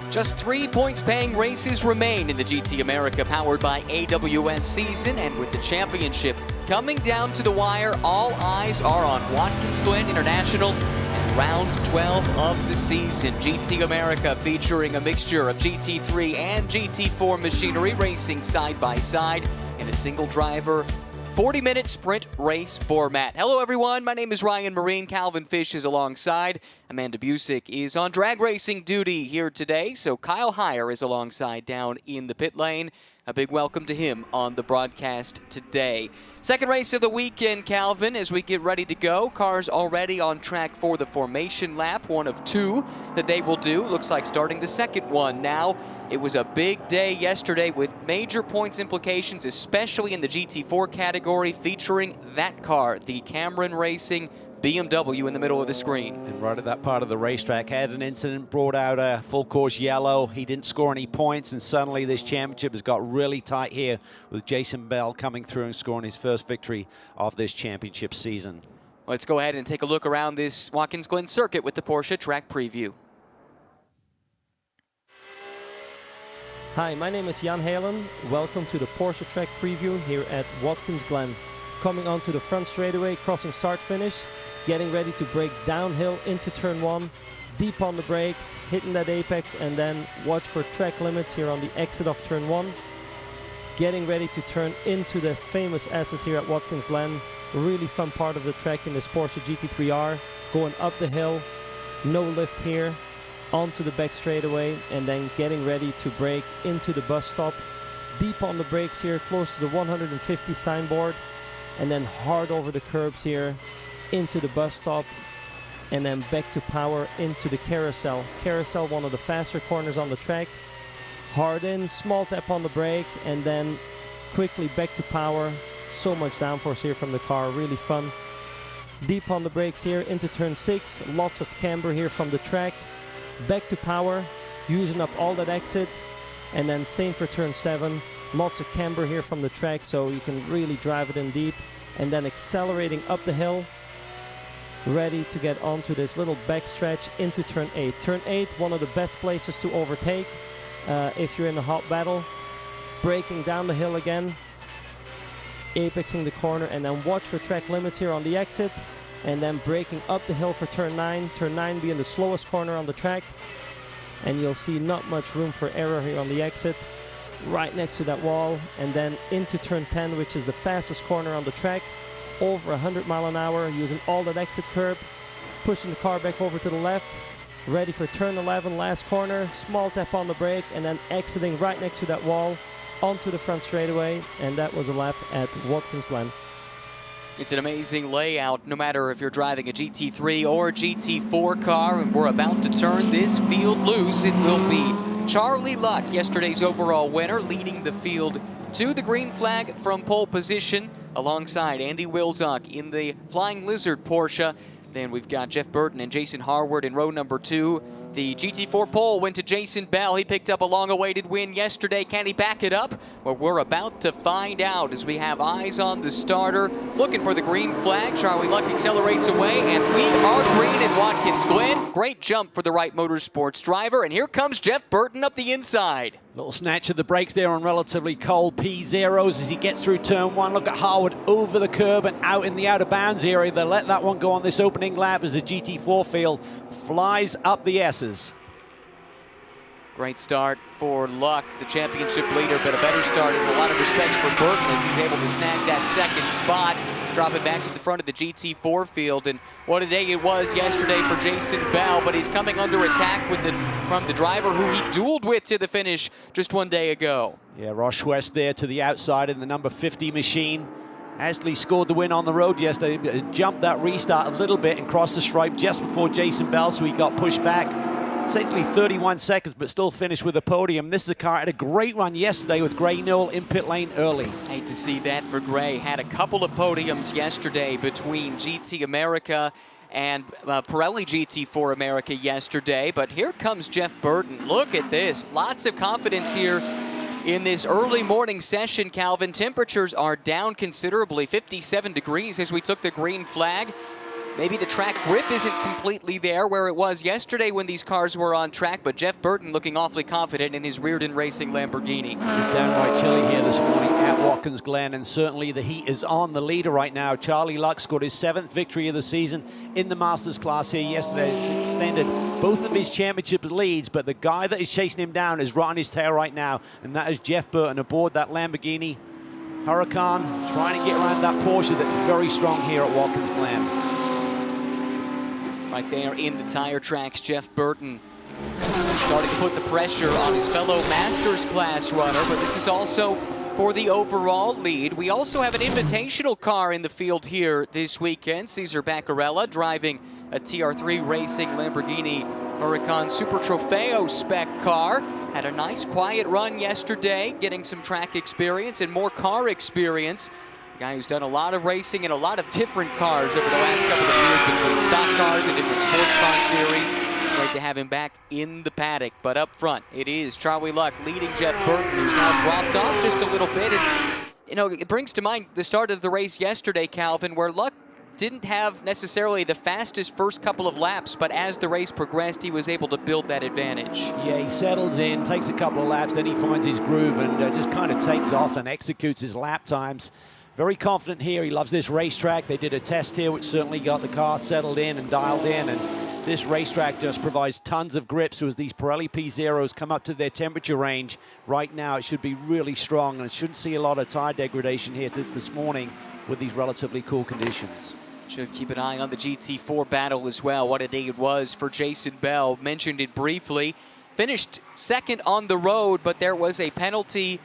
Just 3 points-paying races remain in the GT America powered by AWS season, and with the championship coming down to the wire, all eyes are on Watkins Glen International and round 12 of the season. GT America featuring a mixture of GT3 and GT4 machinery racing side by side in a single driver 40-minute sprint race format. Hello everyone, my name is Ryan Marine. Calvin Fish is alongside. Amanda Busick is on drag racing duty here today, so Kyle Heyer is alongside down in the pit lane. A big welcome to him on the broadcast today. Second race of the weekend, Calvin, as we get ready to go. Cars already on track for the formation lap, one of two that they will do. Looks like starting the second one now. It was a big day yesterday with major points implications, especially in the GT4 category, featuring that car, the Cameron Racing BMW in the middle of the screen. And right at that part of the racetrack, had an incident, brought out a full course yellow. He didn't score any points, and suddenly this championship has got really tight here with Jason Bell coming through and scoring his first victory of this championship season. Let's go ahead and take a look around this Watkins Glen circuit with the Porsche track preview. Hi, my name is Jan Helen. Welcome to the Porsche track preview here at Watkins Glen. Coming onto the front straightaway, crossing start finish, getting ready to brake downhill into turn one, deep on the brakes, hitting that apex, and then watch for track limits here on the exit of turn one. Getting ready to turn into the famous S's here at Watkins Glen. Really fun part of the track in this Porsche GT3R. Going up the hill, no lift here, onto the back straightaway, and then getting ready to brake into the bus stop. Deep on the brakes here, close to the 150 signboard, and then hard over the curbs here into the bus stop, and then back to power into the carousel. Carousel, one of the faster corners on the track. Hard in, small tap on the brake, and then quickly back to power. So much downforce here from the car, really fun. Deep on the brakes here into turn 6, lots of camber here from the track. Back to power, using up all that exit, and then same for turn 7. Lots of camber here from the track, so you can really drive it in deep, and then accelerating up the hill, ready to get onto this little back stretch into turn 8. Turn 8, one of the best places to overtake if you're in a hot battle. Braking down the hill again, apexing the corner, and then watch for track limits here on the exit, and then braking up the hill for turn 9. Turn 9 being the slowest corner on the track, and you'll see not much room for error here on the exit, right next to that wall, and then into turn 10, which is the fastest corner on the track, over 100 miles an hour, using all that exit curb, pushing the car back over to the left, ready for turn 11, last corner, small tap on the brake, and then exiting right next to that wall onto the front straightaway, and that was a lap at Watkins Glen. It's an amazing layout, no matter if you're driving a GT3 or a GT4 car, and we're about to turn this field loose. It will be Charlie Luck, yesterday's overall winner, leading the field to the green flag from pole position alongside Andy Wilczek in the Flying Lizard Porsche. Then we've got Jeff Burton and Jason Harward in row number 2. The GT4 pole went to Jason Bell. He picked up a long-awaited win yesterday. Can he back it up? Well, we're about to find out as we have eyes on the starter, looking for the green flag. Charlie Luck accelerates away, and we are green at Watkins Glen. Great jump for the Wright Motorsports driver, and here comes Jeff Burton up the inside. Little snatch of the brakes there on relatively cold P0s as he gets through turn 1. Look at Harwood over the curb and out in the out of bounds area. They let that one go on this opening lap as the GT4 field flies up the S's. Great start for Luck, the championship leader, but a better start in a lot of respects for Burton as he's able to snag that second spot, drop it back to the front of the GT4 field. And what a day it was yesterday for Jason Bell, but he's coming under attack from the driver who he dueled with to the finish just one day ago. Yeah, Roche West there to the outside in the number 50 machine. Ashley scored the win on the road yesterday, jumped that restart a little bit and crossed the stripe just before Jason Bell, so he got pushed back. Essentially 31 seconds, but still finished with a podium. This is a car had a great run yesterday with Gray Newell in pit lane early. Hate to see that for Gray. Had a couple of podiums yesterday between GT America and Pirelli GT4 America yesterday. But here comes Jeff Burton. Look at this. Lots of confidence here in this early morning session, Calvin. Temperatures are down considerably, 57 degrees as we took the green flag. maybe the track grip isn't completely there where it was yesterday when these cars were on track, but Jeff Burton looking awfully confident in his Reardon Racing Lamborghini. It's downright chilly here this morning at Watkins Glen, and certainly the heat is on the leader right now. Charlie Luck scored his 7th victory of the season in the Masters class here yesterday. It's extended both of his championship leads, but the guy that is chasing him down is right on his tail right now, and that is Jeff Burton aboard that Lamborghini Huracan, trying to get around that Porsche that's very strong here at Watkins Glen. Right there in the tire tracks, Jeff Burton starting to put the pressure on his fellow Masters class runner, but this is also for the overall lead. We also have an invitational car in the field here this weekend. Cesar Baccarella driving a TR3 Racing Lamborghini Huracan Super Trofeo spec car. Had a nice quiet run yesterday, getting some track experience and more car experience. A guy who's done a lot of racing in a lot of different cars over the last couple of years between stock cars and different sports car series. Great to have him back in the paddock. But up front, it is Charlie Luck leading Jeff Burton, who's now dropped off just a little bit. And, you know, it brings to mind the start of the race yesterday, Calvin, where Luck didn't have necessarily the fastest first couple of laps, but as the race progressed, he was able to build that advantage. Yeah, he settles in, takes a couple of laps, then he finds his groove and just kind of takes off and executes his lap times. Very confident here. He loves this racetrack. They did a test here, which certainly got the car settled in and dialed in. And this racetrack just provides tons of grip. So as these Pirelli P0s come up to their temperature range, right now it should be really strong. And it shouldn't see a lot of tire degradation here this morning with these relatively cool conditions. Should keep an eye on the GT4 battle as well. What a day it was for Jason Bell. Mentioned it briefly. Finished second on the road, but there was a penalty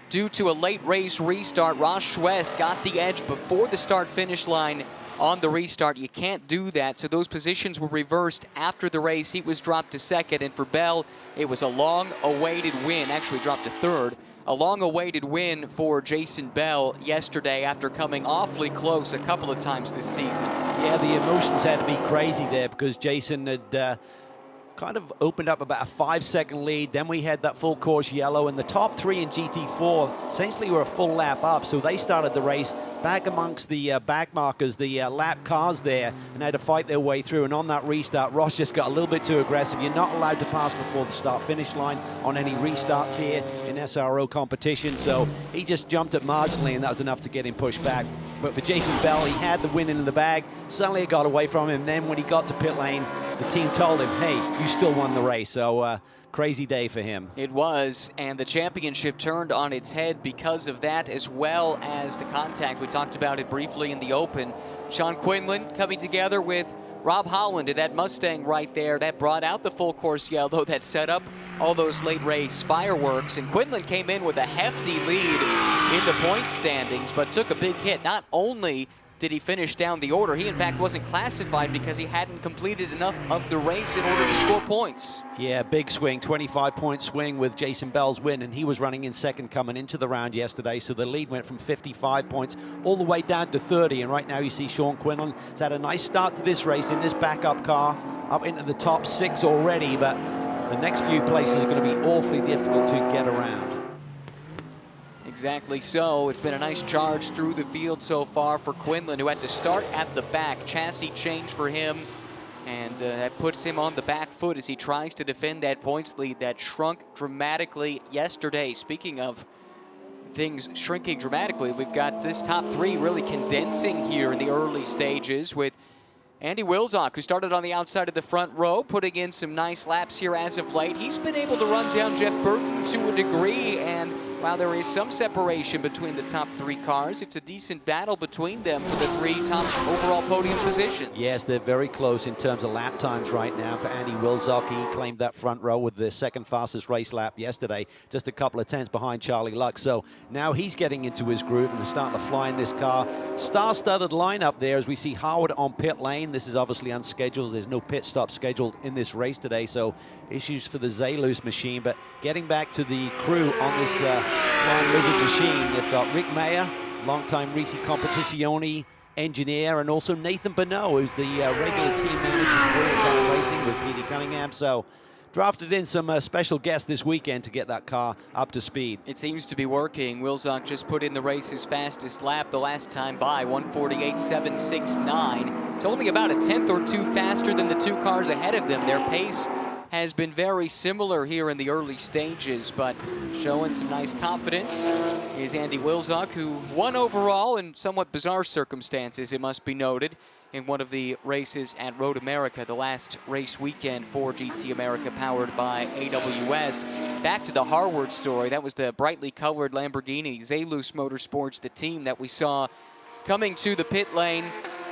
due to a late race restart. Ross Schwest got the edge before the start-finish line on the restart. You can't do that, so those positions were reversed after the race. He was dropped to second, and for Bell, it was a long-awaited win. Actually dropped to third. A long-awaited win for Jason Bell yesterday after coming awfully close a couple of times this season. Yeah, the emotions had to be crazy there because Jason had kind of opened up about a 5-second lead. Then we had that full course yellow, and the top 3 in GT4 essentially were a full lap up. So they started the race back amongst the back markers, the lap cars there, and had to fight their way through. And on that restart, Ross just got a little bit too aggressive. You're not allowed to pass before the start-finish line on any restarts here in SRO competition. So he just jumped it marginally, and that was enough to get him pushed back. But for Jason Bell, he had the win in the bag. Suddenly it got away from him. Then when he got to pit lane, the team told him, hey, you still won the race. So crazy day for him. It was, and the championship turned on its head because of that, as well as the contact. We talked about it briefly in the Open. Sean Quinlan coming together with Rob Holland in that Mustang right there. That brought out the full course yellow that set up all those late race fireworks. And Quinlan came in with a hefty lead in the point standings, but took a big hit. Not only did he finish down the order, he in fact wasn't classified because he hadn't completed enough of the race in order to score points. Yeah, big swing, 25-point swing with Jason Bell's win, and he was running in second coming into the round yesterday, so the lead went from 55 points all the way down to 30, and right now you see Sean Quinlan has had a nice start to this race in this backup car, up into the top 6 already, but the next few places are going to be awfully difficult to get around. Exactly so. It's been a nice charge through the field so far for Quinlan, who had to start at the back. Chassis change for him, and that puts him on the back foot as he tries to defend that points lead that shrunk dramatically yesterday. Speaking of things shrinking dramatically, we've got this top 3 really condensing here in the early stages with Andy Wilczek, who started on the outside of the front row, putting in some nice laps here as of late. He's been able to run down Jeff Burton to a degree, and while there is some separation between the top 3 cars, it's a decent battle between them for the 3 top overall podium positions. Yes, they're very close in terms of lap times right now. For Andy Wilczek, he claimed that front row with the second fastest race lap yesterday, just a couple of tenths behind Charlie Luck. So now he's getting into his groove and starting to fly in this car. Star-studded lineup there as we see Howard on pit lane. This is obviously unscheduled. There's no pit stop scheduled in this race today, so issues for the Zalus machine. But getting back to the crew on this Flying Lizard machine, they've got Rick Mayer, longtime Risi Competizione engineer, and also Nathan Bonneau, who's the regular team manager for Racing with Petey Cunningham. So drafted in some special guests this weekend to get that car up to speed. It seems to be working. Wilczek just put in the race's fastest lap the last time by, 1:48.769. It's only about a tenth or two faster than the two cars ahead of them. Their pace has been very similar here in the early stages, but showing some nice confidence is Andy Wilczek, who won overall in somewhat bizarre circumstances, it must be noted, in one of the races at Road America, the last race weekend for GT America powered by AWS. Back to the Harward story, that was the brightly colored Lamborghini, SRO Motorsports, the team that we saw coming to the pit lane.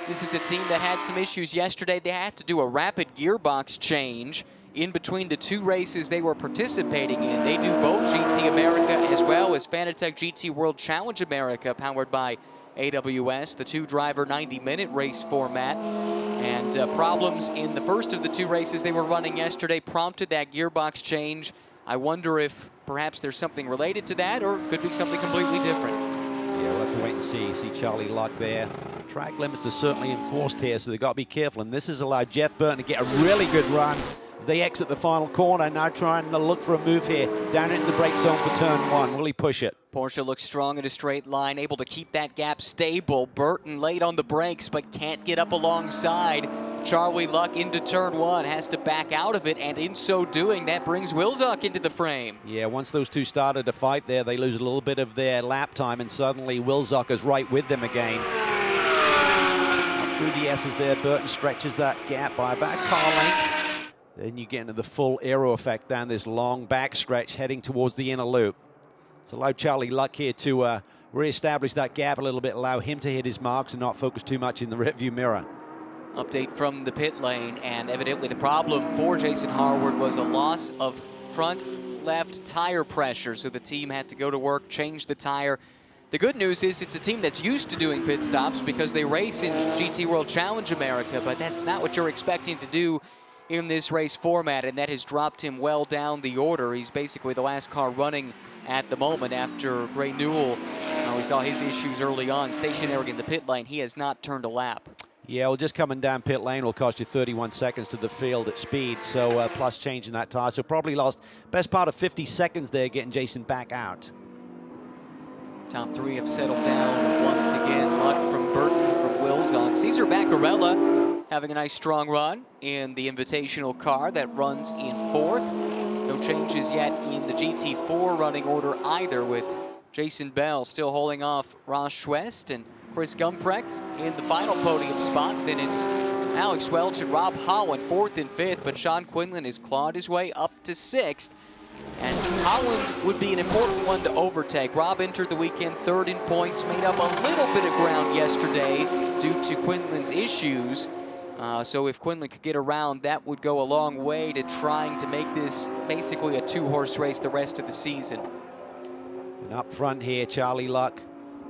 This is a team that had some issues yesterday. They had to do a rapid gearbox change in between the two races they were participating in. They do both GT America as well as Fanatec GT World Challenge America powered by AWS, the two-driver 90-minute race format. And problems in the first of the two races they were running yesterday prompted that gearbox change. I wonder if perhaps there's something related to that or could be something completely different. Yeah, we'll have to wait and see. See Charlie Luck there. Track limits are certainly enforced here, so they've got to be careful. And this has allowed Jeff Burton to get a really good run as they exit the final corner. Now trying to look for a move here down into the brake zone for turn one. Will he push it? Porsche looks strong in a straight line, able to keep that gap stable. Burton late on the brakes, but can't get up alongside. Charlie Luck into turn one, has to back out of it, and in so doing, that brings Wilczek into the frame. Yeah, once those two started to fight there, they lose a little bit of their lap time, and suddenly Wilczek is right with them again. Up through the S's there, Burton stretches that gap by about a car length. Then you get into the full aero effect down this long back stretch heading towards the inner loop. It's allowed Charlie Luck here to re-establish that gap a little bit, allow him to hit his marks and not focus too much in the rearview mirror. Update from the pit lane, and evidently the problem for Jason Harward was a loss of front left tire pressure, so the team had to go to work, change the tire. The good news is it's a team that's used to doing pit stops because they race in GT World Challenge America, but that's not what you're expecting to do in this race format, and that has dropped him well down the order. He's basically the last car running at the moment after Gray Newell. We saw his issues early on, stationary in the pit lane. He has not turned a lap. Yeah, well, just coming down pit lane will cost you 31 seconds to the field at speed, so plus changing that tire. So probably lost best part of 50 seconds there getting Jason back out. Top three have settled down once again. Luck from Burton, from Wilczek. Cesar Baccarella having a nice strong run in the Invitational car that runs in fourth. No changes yet in the GT4 running order either, with Jason Bell still holding off Ross Schwest and Chris Gumprecht in the final podium spot. Then it's Alex Welch and Rob Holland fourth and fifth, but Sean Quinlan has clawed his way up to sixth. And Holland would be an important one to overtake. Rob entered the weekend third in points, made up a little bit of ground yesterday due to Quinlan's issues. So if Quinlan could get around, that would go a long way to trying to make this basically a two-horse race the rest of the season. And up front here, Charlie Luck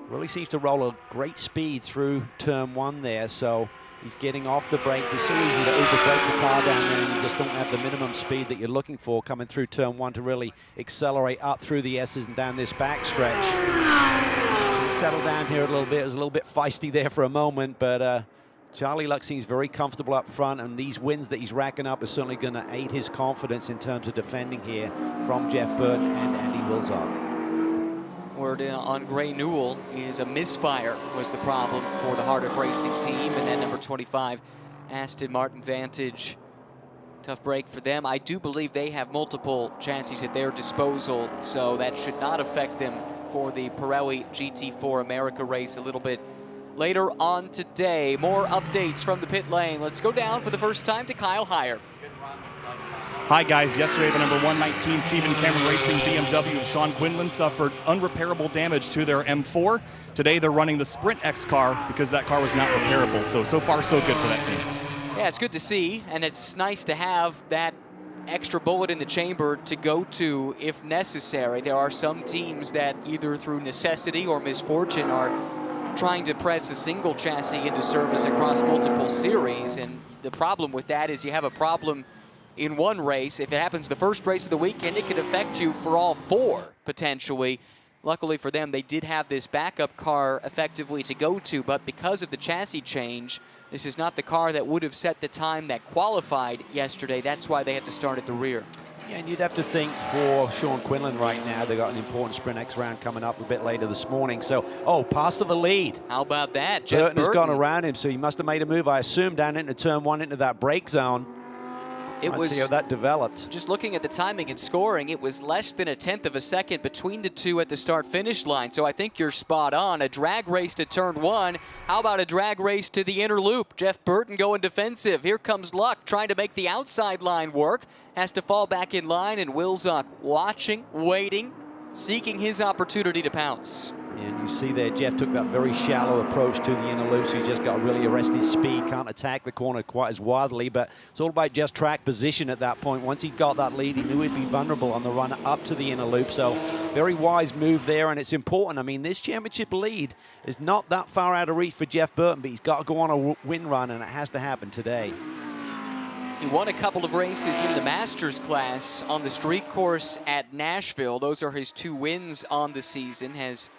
really seems to roll a great speed through turn one there. So he's getting off the brakes. It's so easy to overbrake the car down there and you just don't have the minimum speed that you're looking for coming through turn one to really accelerate up through the S's and down this back stretch. Settle down here a little bit. It was a little bit feisty there for a moment, but Charlie Luck seems very comfortable up front, and these wins that he's racking up are certainly going to aid his confidence in terms of defending here from Jeff Burton and Andy Wilczek. Word on Gray Newell is a misfire was the problem for the Heart of Racing team, and that number 25 Aston Martin Vantage. Tough break for them. I do believe they have multiple chassis at their disposal, so that should not affect them for the Pirelli GT4 America race a little bit later on today. More updates from the pit lane. Let's go down for the first time to Kyle Heyer. Hi guys, yesterday the number 119 Stephen Cameron Racing BMW of Sean Quinlan suffered unrepairable damage to their M4. Today they're running the Sprint X car because that car was not repairable. So far so good for that team. Yeah, it's good to see, and it's nice to have that extra bullet in the chamber to go to if necessary. There are some teams that either through necessity or misfortune are trying to press a single chassis into service across multiple series, and the problem with that is you have a problem in one race. If it happens the first race of the weekend, it could affect you for all four, potentially. Luckily for them, they did have this backup car effectively to go to, but because of the chassis change, This is not the car that would have set the time that qualified yesterday. That's why they had to start at the rear. Yeah, and you'd have to think for Sean Quinlan right now, they've got an important Sprint X round coming up a bit later this morning. So, pass for the lead. How about that? Jeff Burton has gone around him, so he must have made a move, I assume, down into turn 1 into that brake zone. Let's see how that developed. Just looking at the timing and scoring, it was less than 1/10 of a second between the two at the start-finish line. So I think you're spot on. A drag race to turn 1. How about a drag race to the inner loop? Jeff Burton going defensive. Here comes Luck trying to make the outside line work. Has to fall back in line, and Wilczek watching, waiting, seeking his opportunity to pounce. And you see there, Jeff took that very shallow approach to the inner loops. He's just got to really arrest his speed, can't attack the corner quite as wildly, but it's all about just track position at that point. Once he got that lead, he knew he'd be vulnerable on the run up to the inner loop, so very wise move there, and it's important. I mean, this championship lead is not that far out of reach for Jeff Burton, but he's got to go on a win run, and it has to happen today. He won a couple of races in the Masters class on the street course at Nashville. Those are his 2 wins on the season. Has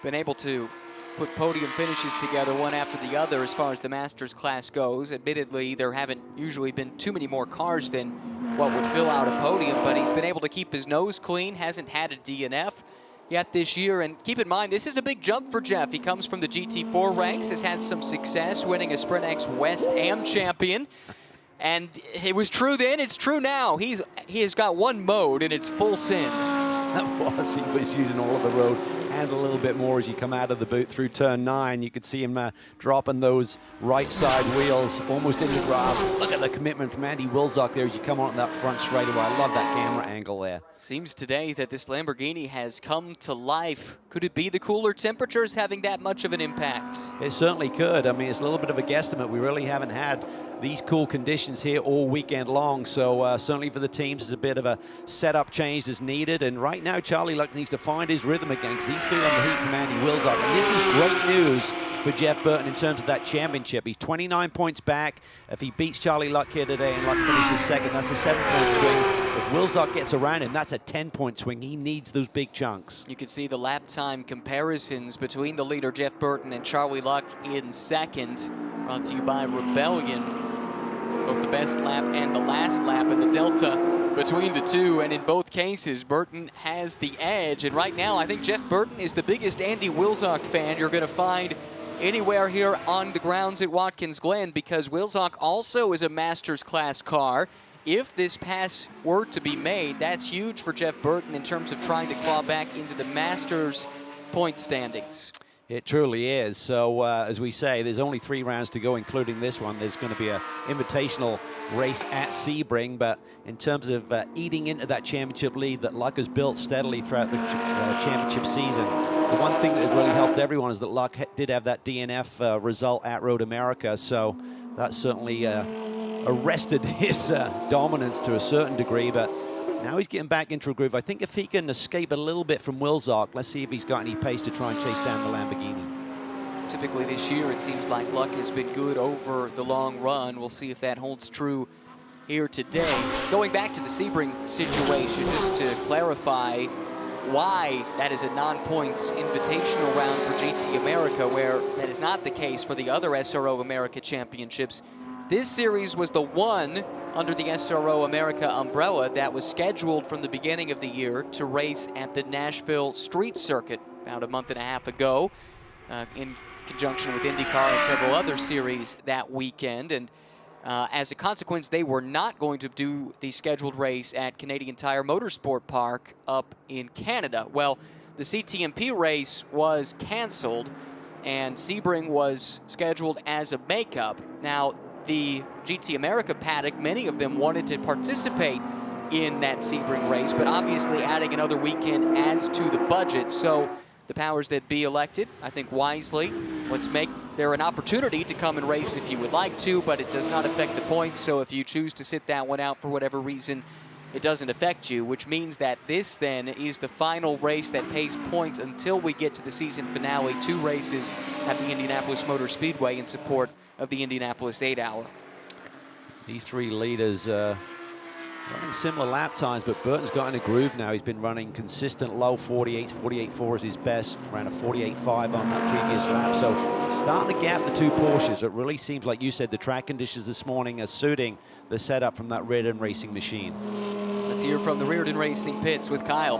been able to put podium finishes together one after the other as far as the Masters class goes. Admittedly, there haven't usually been too many more cars than what would fill out a podium, but he's been able to keep his nose clean, hasn't had a DNF yet this year. And keep in mind, this is a big jump for Jeff. He comes from the GT4 ranks, has had some success winning a Sprint X West Am champion. And it was true then, it's true now. He has got one mode, and it's full send. That was, he was using all of the road and a little bit more as you come out of the boot through turn 9. You could see him dropping those right side wheels almost in the grass. Look at the commitment from Andy Wilczek there as you come on that front straightaway. I love that camera angle there. Seems today that this Lamborghini has come to life. Could it be the cooler temperatures having that much of an impact? It certainly could. I mean, it's a little bit of a guesstimate. We really haven't had these cool conditions here all weekend long, so certainly for the teams, it's a bit of a setup change that's needed. And right now, Charlie Luck needs to find his rhythm again because he's feeling the heat from Andy Wilczek. And this is great news for Jeff Burton in terms of that championship. He's 29 points back. If he beats Charlie Luck here today and Luck finishes second, that's a 7-point swing. If Wilczek gets around him, that's a 10-point swing. He needs those big chunks. You can see the lap time comparisons between the leader, Jeff Burton, and Charlie Luck in second. Brought to you by Rebellion. Both the best lap and the last lap, and the delta between the two, and in both cases, Burton has the edge. And right now, I think Jeff Burton is the biggest Andy Wilczek fan you're going to find anywhere here on the grounds at Watkins Glen, because Wilczek also is a Masters class car. If this pass were to be made, that's huge for Jeff Burton in terms of trying to claw back into the Masters point standings. It truly is. So, as we say, there's only 3 rounds to go, including this one. There's going to be an invitational race at Sebring, but in terms of eating into that championship lead that Luck has built steadily throughout the championship season, the one thing that has really helped everyone is that Luck did have that DNF result at Road America, so that certainly arrested his dominance to a certain degree, but now he's getting back into a groove. I think if he can escape a little bit from Wilczek, let's see if he's got any pace to try and chase down the Lamborghini. Typically this year, it seems like Luck has been good over the long run. We'll see if that holds true here today. Going back to the Sebring situation, just to clarify why that is a non-points invitational round for GT America, where that is not the case for the other SRO America championships. This series was the one under the SRO America umbrella that was scheduled from the beginning of the year to race at the Nashville Street Circuit about a month and a half ago, in conjunction with IndyCar and several other series that weekend. And as a consequence, they were not going to do the scheduled race at Canadian Tire Motorsport Park up in Canada. Well, the CTMP race was canceled, and Sebring was scheduled as a makeup. Now, the GT America paddock, many of them wanted to participate in that Sebring race, but obviously adding another weekend adds to the budget. So the powers that be elected, I think wisely, let's make there an opportunity to come and race if you would like to, but it does not affect the points. So if you choose to sit that one out for whatever reason, it doesn't affect you, which means that this then is the final race that pays points until we get to the season finale. 2 races at the Indianapolis Motor Speedway in support of the Indianapolis 8 Hour. These 3 leaders Running similar lap times, but Burton's got in a groove now. He's been running consistent low 48s. 48.4 is his best. Ran a 48.5 on that previous lap. So starting to gap the two Porsches. It really seems like you said the track conditions this morning are suiting the setup from that Reardon Racing machine. Let's hear from the Reardon Racing pits with Kyle.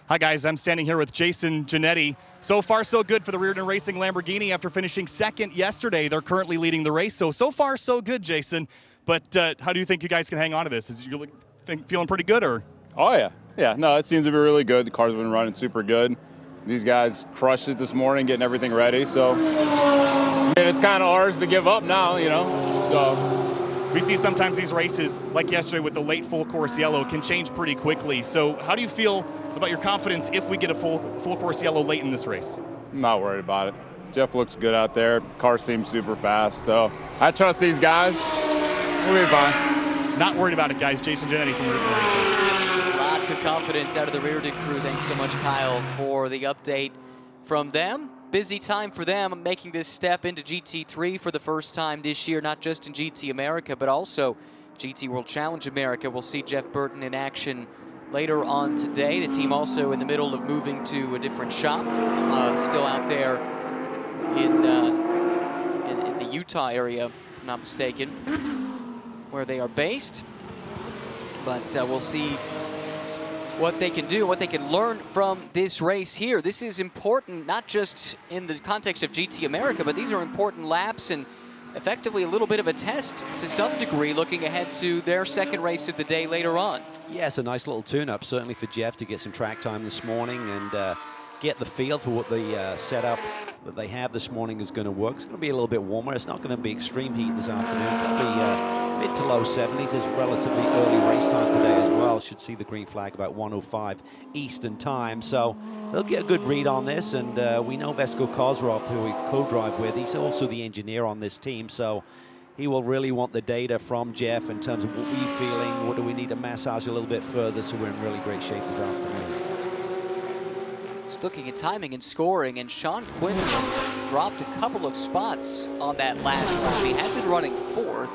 Hi guys, I'm standing here with Jason Giannetti. So far so good for the Reardon Racing Lamborghini after finishing second yesterday. They're currently leading the race, so far so good, Jason. But how do you think you guys can hang on to this? Is you feeling pretty good, or? Oh yeah. No, it seems to be really good. The car's been running super good. These guys crushed it this morning, getting everything ready. So, I mean, it's kind of ours to give up now, you know. So we see sometimes these races, like yesterday with the late full course yellow, can change pretty quickly. So how do you feel about your confidence if we get a full course yellow late in this race? I'm not worried about it. Jeff looks good out there. Car seems super fast. So I trust these guys. We'll be fine. Not worried about it, guys. Jason Giannetti from Reardon Racing. Lots of confidence out of the Reardon crew. Thanks so much, Kyle, for the update from them. Busy time for them, making this step into GT3 for the first time this year, not just in GT America, but also GT World Challenge America. We'll see Jeff Burton in action later on today. The team also in the middle of moving to a different shop, still out there in the Utah area, if I'm not mistaken, where they are based. But we'll see what they can do, what they can learn from this race here. This is important, not just in the context of GT America, but these are important laps and effectively a little bit of a test to some degree looking ahead to their second race of the day later on. Yeah, it's a nice little tune-up, certainly for Jeff to get some track time this morning and get the feel for what the setup that they have this morning is going to work. It's going to be a little bit warmer. It's not going to be extreme heat this afternoon. It'll be mid to low 70s. It's relatively early race time today as well. Should see the green flag about 1:05 Eastern time. So they'll get a good read on this. And we know Vesko Kozrov, who we co-drive with, he's also the engineer on this team. So he will really want the data from Jeff in terms of what we're feeling, what do we need to massage a little bit further, so we're in really great shape this afternoon. Just looking at timing and scoring, and Sean Quinlan dropped a couple of spots on that last lap. He had been running fourth.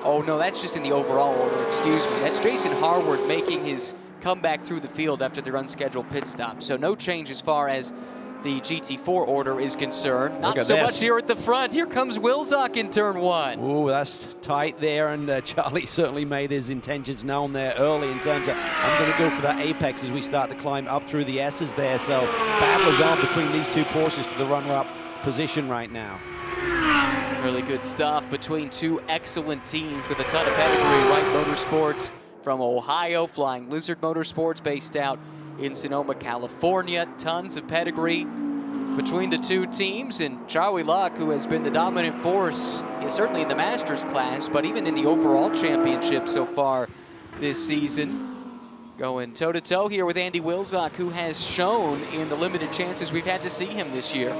Oh no, that's just in the overall order, excuse me. That's Jason Harward making his comeback through the field after their unscheduled pit stop. So no change as far as the GT4 order is concerned. Not so much here at the front. Here comes Wilczek in turn one. Ooh, that's tight there, and Charlie certainly made his intentions known there early in terms of, I'm going to go for that apex as we start to climb up through the S's there. So battle is on between these two Porsches for the runner-up position right now. Really good stuff between two excellent teams with a ton of pedigree. Wright Motorsports from Ohio, Flying Lizard Motorsports based out in Sonoma, California. Tons of pedigree between the two teams, and Charlie Luck, who has been the dominant force, certainly in the Masters class, but even in the overall championship so far this season. Going toe-to-toe here with Andy Wilczek, who has shown in the limited chances we've had to see him this year.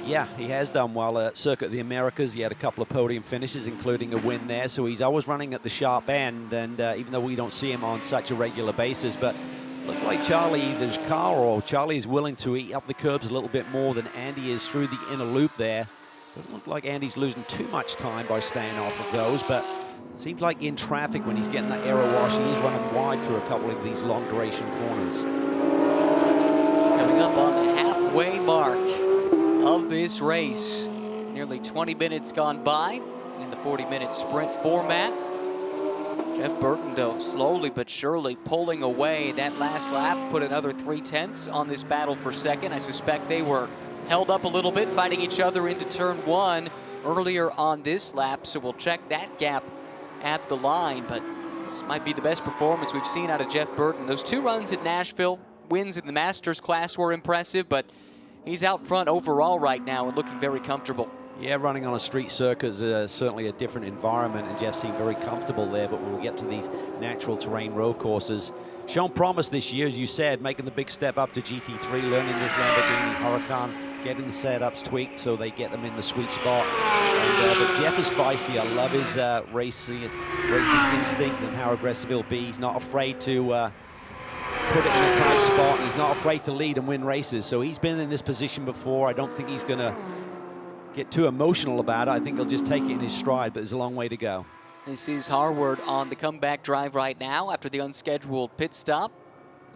Yeah, he has done well at Circuit of the Americas. He had a couple of podium finishes, including a win there, so he's always running at the sharp end, and even though we don't see him on such a regular basis, but looks like Charlie's car, or Charlie is willing to eat up the curbs a little bit more than Andy is through the inner loop there. Doesn't look like Andy's losing too much time by staying off of those, but seems like in traffic when he's getting that aero wash, he is running wide through a couple of these long duration corners. Coming up on the halfway mark of this race. Nearly 20 minutes gone by in the 40-minute sprint format. Jeff Burton, though, slowly but surely pulling away. That last lap put another 3/10 on this battle for second. I suspect they were held up a little bit, fighting each other into turn one earlier on this lap, so we'll check that gap at the line. But this might be the best performance we've seen out of Jeff Burton. Those two runs at Nashville, wins in the Masters class were impressive, but he's out front overall right now and looking very comfortable. Yeah, running on a street circuit is certainly a different environment, and Jeff seemed very comfortable there, but when we get to these natural terrain road courses, shown promise this year, as you said, making the big step up to GT3, learning this Lamborghini Huracan, getting the setups tweaked so they get them in the sweet spot. And, but Jeff is feisty. I love his racing instinct and how aggressive he'll be. He's not afraid to put it in a tight spot, and he's not afraid to lead and win races. So he's been in this position before. I don't think he's going to get too emotional about it. I think he'll just take it in his stride, but there's a long way to go. This is Harward on the comeback drive right now after the unscheduled pit stop.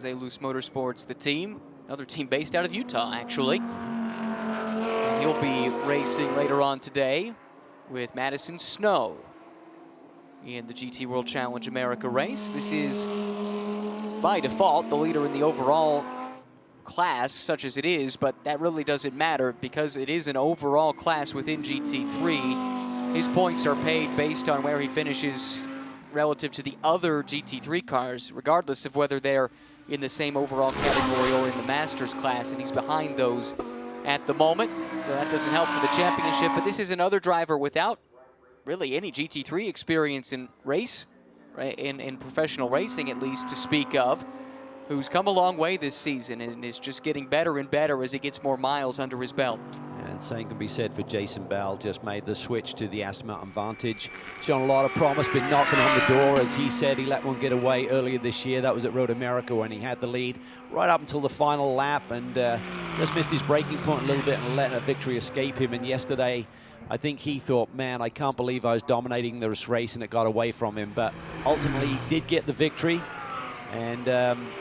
SRO Motorsports, the team, another team based out of Utah, actually. And he'll be racing later on today with Madison Snow in the GT World Challenge America race. This is, by default, the leader in the overall class, such as it is, but that really doesn't matter because it is an overall class within GT3. His points are paid based on where he finishes relative to the other GT3 cars, regardless of whether they're in the same overall category or in the Masters class, and he's behind those at the moment, so that doesn't help for the championship. But this is another driver without really any GT3 experience in race, right, in professional racing at least, to speak of, who's come a long way this season and is just getting better and better as he gets more miles under his belt. And same can be said for Jason Bell. Just made the switch to the Aston Martin Vantage. Shown a lot of promise, been knocking on the door. As he said, he let one get away earlier this year. That was at Road America when he had the lead right up until the final lap, and just missed his braking point a little bit and let a victory escape him. And yesterday, I think he thought, man, I can't believe I was dominating this race and it got away from him. But ultimately, he did get the victory. And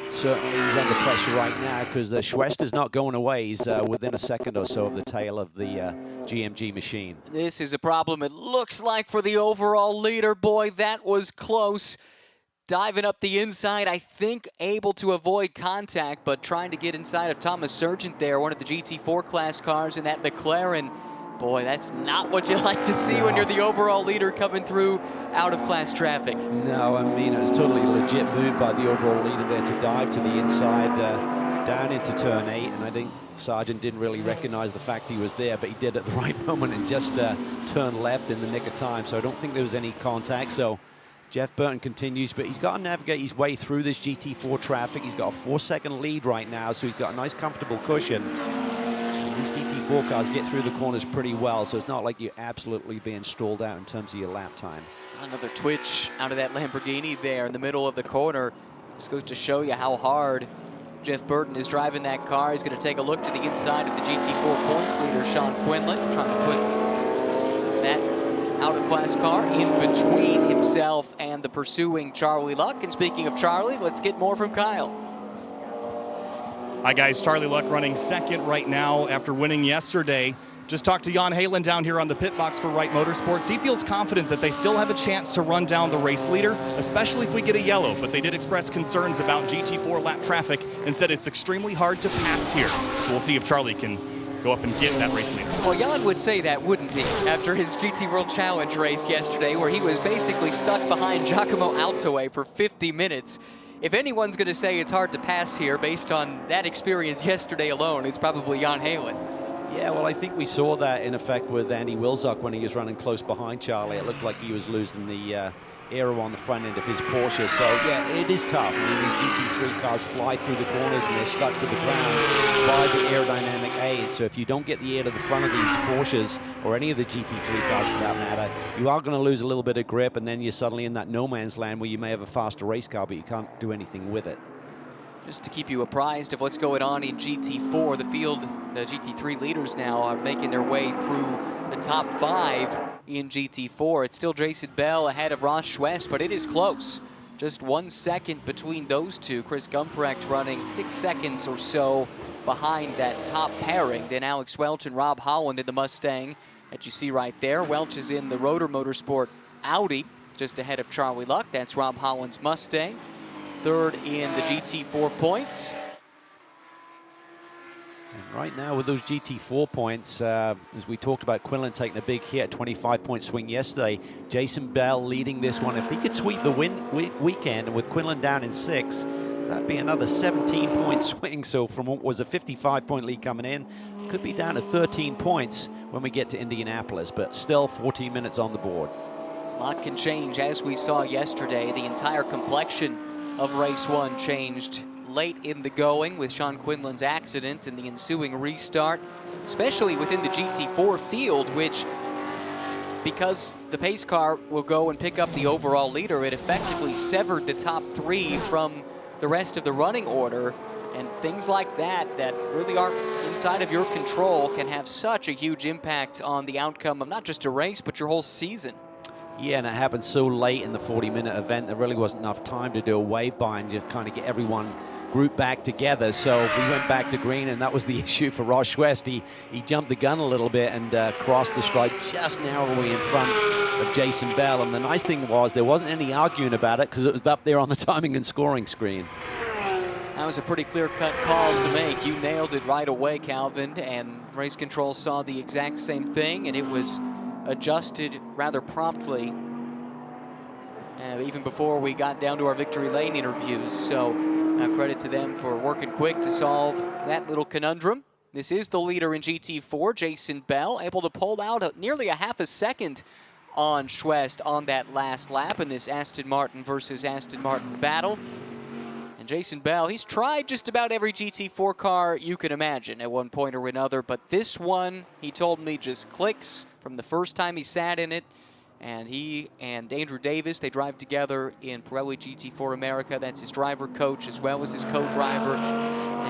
certainly he's under pressure right now because Schwester's not going away. He's within a second or so of the tail of the GMG machine. This is a problem, it looks like, for the overall leader. Boy, that was close. Diving up the inside, I think able to avoid contact, but trying to get inside of Thomas Sargent there, one of the GT4 class cars in that McLaren. Boy, that's not what you like to see when you're the overall leader coming through out-of-class traffic. No, I mean, it was totally a legit move by the overall leader there to dive to the inside, down into turn 8, and I think Sargent didn't really recognize the fact he was there, but he did at the right moment and just turned left in the nick of time, so I don't think there was any contact. So Jeff Burton continues, but he's got to navigate his way through this GT4 traffic. He's got a 4-second lead right now, so he's got a nice, comfortable cushion. These GT4 cars get through the corners pretty well, so it's not like you're absolutely being stalled out in terms of your lap time. Saw another twitch out of that Lamborghini there in the middle of the corner. Just goes to show you how hard Jeff Burton is driving that car. He's going to take a look to the inside of the GT4 points leader, Sean Quinlan, trying to put that out-of-class car in between himself and the pursuing Charlie Luck. And speaking of Charlie, let's get more from Kyle. Hi guys, Charlie Luck running second right now after winning yesterday. Just talked to Jan Halen down here on the pit box for Wright Motorsports. He feels confident that they still have a chance to run down the race leader, especially if we get a yellow, but they did express concerns about GT4 lap traffic and said it's extremely hard to pass here. So we'll see if Charlie can go up and get that race leader. Well, Jan would say that, wouldn't he, after his GT World Challenge race yesterday, where he was basically stuck behind Giacomo Altoe for 50 minutes. If anyone's going to say it's hard to pass here based on that experience yesterday alone, it's probably Jan Halen. Yeah, well, I think we saw that in effect with Andy Wilczek when he was running close behind Charlie. It looked like he was losing the aero on the front end of his Porsche. So, yeah, it is tough. I mean, these GT3 cars fly through the corners and they're stuck to the ground by the aerodynamic aid. So if you don't get the air to the front of these Porsches or any of the GT3 cars for that matter, you are going to lose a little bit of grip, and then you're suddenly in that no man's land where you may have a faster race car, but you can't do anything with it. Just to keep you apprised of what's going on in GT4, the field, the GT3 leaders now are making their way through the top 5 in GT4. It's still Jason Bell ahead of Ross Schwest, but it is close. Just 1 second between those two. Chris Gumprecht running 6 seconds or so behind that top pairing. Then Alex Welch and Rob Holland in the Mustang that you see right there. Welch is in the Rotor Motorsport Audi, just ahead of Charlie Luck. That's Rob Holland's Mustang. Third in the GT4 points. And right now with those GT4 points, as we talked about Quinlan taking a big hit, 25-point swing yesterday, Jason Bell leading this one. If he could sweep the weekend, and with Quinlan down in 6, that'd be another 17-point swing. So from what was a 55-point lead coming in, could be down to 13 points when we get to Indianapolis, but still 14 minutes on the board. A lot can change, as we saw yesterday. The entire complexion of race 1 changed late in the going with Sean Quinlan's accident and the ensuing restart, especially within the GT4 field, which, because the pace car will go and pick up the overall leader, it effectively severed the top 3 from the rest of the running order. And things like that really aren't inside of your control can have such a huge impact on the outcome of not just a race, but your whole season. Yeah, and it happened so late in the 40-minute event, there really wasn't enough time to do a wave bind to kind of get everyone grouped back together. So we went back to green, and that was the issue for Ross West. He jumped the gun a little bit and crossed the stripe just narrowly in front of Jason Bell. And the nice thing was there wasn't any arguing about it because it was up there on the timing and scoring screen. That was a pretty clear-cut call to make. You nailed it right away, Calvin, and race control saw the exact same thing, and it was adjusted rather promptly, even before we got down to our victory lane interviews. So credit to them for working quick to solve that little conundrum. This is the leader in GT4, Jason Bell, able to pull out nearly a half a second on Schwest on that last lap in this Aston Martin versus Aston Martin battle. And Jason Bell, he's tried just about every GT4 car you can imagine at one point or another, but this one, he told me, just clicks from the first time he sat in it. And he and Andrew Davis, they drive together in Pirelli GT4 America. That's his driver coach as well as his co-driver.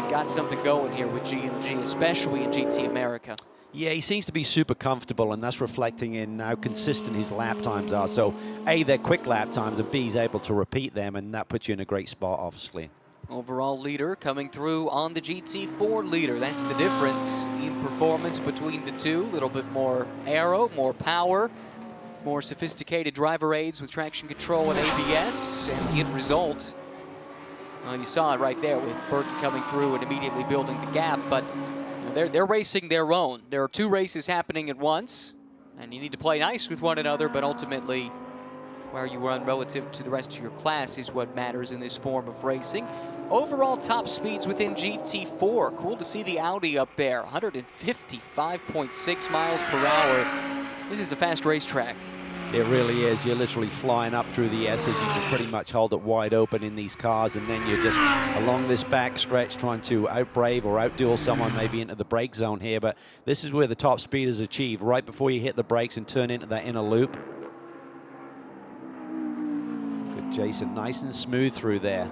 They've got something going here with GMG, especially in GT America. Yeah, he seems to be super comfortable, and that's reflecting in how consistent his lap times are. So, A, they're quick lap times, and B, he's able to repeat them, and that puts you in a great spot, obviously. Overall leader coming through on the GT4 leader. That's the difference in performance between the two. A little bit more aero, more power, more sophisticated driver aids with traction control and ABS, and the end result, well, you saw it right there with Burton coming through and immediately building the gap, but they're racing their own. There are two races happening at once, and you need to play nice with one another, but ultimately where you run relative to the rest of your class is what matters in this form of racing. Overall top speeds within GT4. Cool to see the Audi up there, 155.6 miles per hour. This is a fast racetrack. It really is. You're literally flying up through the S's. You can pretty much hold it wide open in these cars, and then you're just along this back stretch trying to outbrave or outduel someone maybe into the brake zone here. But this is where the top speed is achieved, right before you hit the brakes and turn into that inner loop. Good, Jason. Nice and smooth through there.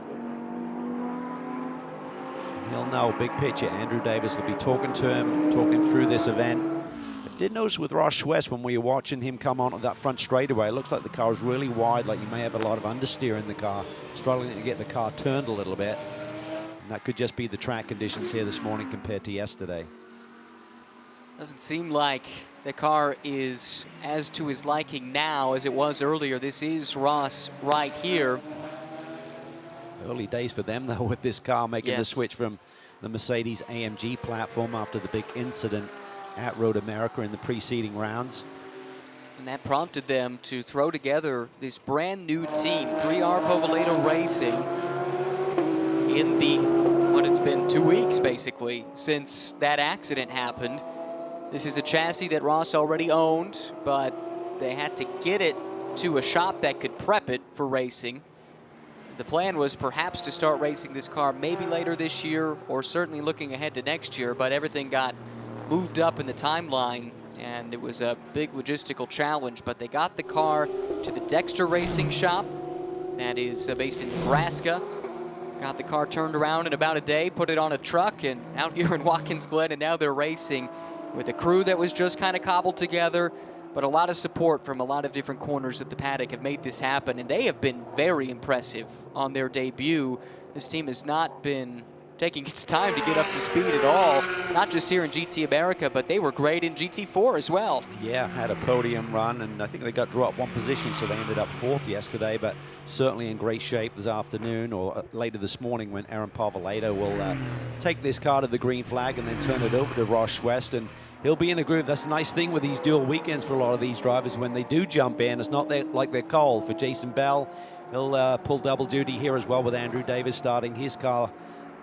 He'll know, big picture. Andrew Davis will be talking to him, talking through this event. I did notice with Ross West when we were watching him come onto that front straightaway, it looks like the car is really wide, like you may have a lot of understeer in the car, struggling to get the car turned a little bit. And that could just be the track conditions here this morning compared to yesterday. Doesn't seem like the car is as to his liking now as it was earlier. This is Ross right here. Early days for them, though, with this car making the switch from the Mercedes AMG platform after the big incident at Road America in the preceding rounds. And that prompted them to throw together this brand new team, 3R Povolato Racing, in the, what it's been 2 weeks basically since that accident happened. This is a chassis that Ross already owned, but they had to get it to a shop that could prep it for racing. The plan was perhaps to start racing this car maybe later this year or certainly looking ahead to next year, but everything got moved up in the timeline and it was a big logistical challenge. But they got the car to the Dexter Racing Shop that is based in Nebraska. Got the car turned around in about a day, put it on a truck and out here in Watkins, Glen, and now they're racing with a crew that was just kind of cobbled together. But a lot of support from a lot of different corners at the paddock have made this happen, and they have been very impressive on their debut. This team has not been taking its time to get up to speed at all, not just here in GT America, but they were great in GT4 as well. Yeah, had a podium run, and I think they got dropped one position, so they ended up 4th yesterday, but certainly in great shape this afternoon or later this morning when Aaron Povolato will take this car to the green flag and then turn it over to Ross West, and he'll be in a groove. That's a nice thing with these dual weekends for a lot of these drivers. When they do jump in, it's not like they're cold. For Jason Bell, he'll pull double duty here as well with Andrew Davis starting his car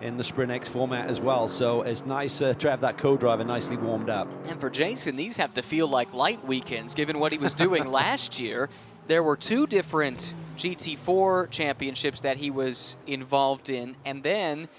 in the Sprint X format as well. So it's nice to have that co-driver nicely warmed up. And for Jason, these have to feel like light weekends, given what he was doing last year. There were 2 different GT4 championships that he was involved in, and then